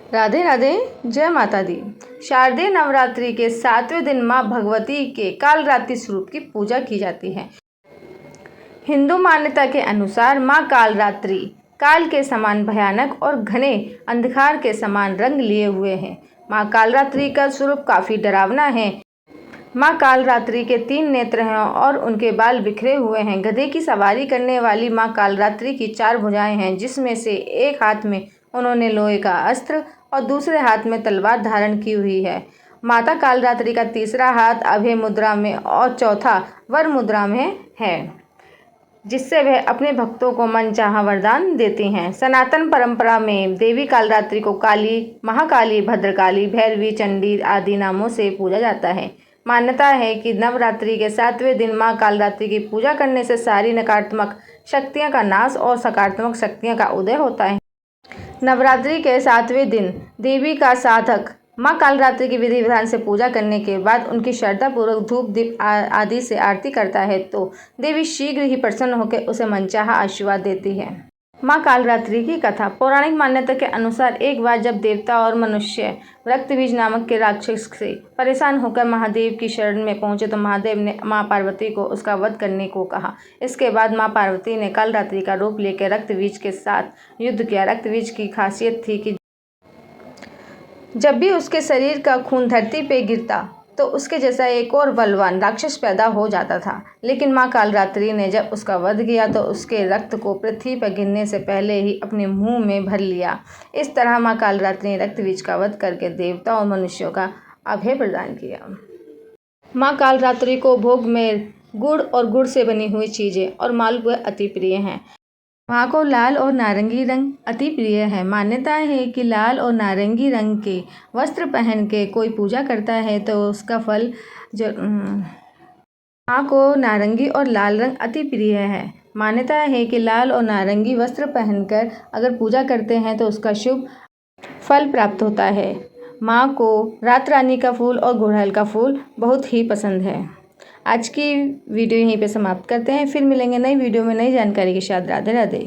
राधे राधे, जय माता दी। शारदीय नवरात्रि के 7वें दिन मां भगवती के कालरात्रि स्वरूप की पूजा की जाती है। हिंदू मान्यता के अनुसार मां कालरात्रि काल के समान भयानक और घने अंधकार के समान रंग लिए हुए हैं। मां कालरात्रि का स्वरूप काफी डरावना है। मां कालरात्रि के 3 नेत्र हैं और उनके बाल बिखरे हुए हैं। गधे की सवारी करने वाली मां कालरात्रि की 4 भुजाएं हैं, जिसमें से एक हाथ में उन्होंने लोहे का अस्त्र और दूसरे हाथ में तलवार धारण की हुई है। माता कालरात्रि का तीसरा हाथ अभय मुद्रा में और चौथा वर मुद्रा में है, जिससे वह अपने भक्तों को मनचाहा वरदान देती हैं। सनातन परंपरा में देवी कालरात्रि को काली, महाकाली, भद्रकाली, भैरवी, चंडी आदि नामों से पूजा जाता है। मान्यता है कि नवरात्रि के 7वें दिन मां कालरात्रि की पूजा करने से सारी नकारात्मक शक्तियों का नाश और सकारात्मक शक्तियों का उदय होता है। नवरात्रि के 7वें दिन देवी का साधक मां कालरात्रि की विधि विधान से पूजा करने के बाद उनकी श्रद्धापूर्वक धूप दीप आदि से आरती करता है तो देवी शीघ्र ही प्रसन्न होकर उसे मनचाहा आशीर्वाद देती है। मां कालरात्रि की कथा। पौराणिक मान्यता के अनुसार एक बार जब देवता और मनुष्य रक्तबीज नामक के राक्षस से परेशान होकर महादेव की शरण में पहुंचे तो महादेव ने मां पार्वती को उसका वध करने को कहा। इसके बाद मां पार्वती ने कालरात्रि का रूप लेकर रक्तबीज के साथ युद्ध किया। रक्तबीज की खासियत थी कि जब भी उसके शरीर का खून धरती पे गिरता तो उसके जैसा एक और बलवान राक्षस पैदा हो जाता था, लेकिन मां कालरात्रि ने जब उसका वध किया तो उसके रक्त को पृथ्वी पर गिरने से पहले ही अपने मुंह में भर लिया। इस तरह मां कालरात्रि ने रक्तबीज का वध करके देवता और मनुष्यों का अभय प्रदान किया। मां कालरात्रि को भोग में गुड़ और गुड़ से बनी हुई चीजें और मालपुए अति प्रिय हैं। मां को लाल और नारंगी रंग अति प्रिय है। मान्यता है कि लाल और नारंगी रंग के वस्त्र पहन के कोई पूजा करता है तो उसका फल मां को नारंगी और लाल रंग अति प्रिय है। मान्यता है कि लाल और नारंगी वस्त्र पहनकर अगर पूजा करते हैं तो उसका शुभ फल प्राप्त होता है। मां को रात रानी का फूल और गुड़हल का फूल बहुत ही पसंद है। आज की वीडियो यहीं पे समाप्त करते हैं। फिर मिलेंगे नई वीडियो में नई जानकारी के साथ। राधे राधे।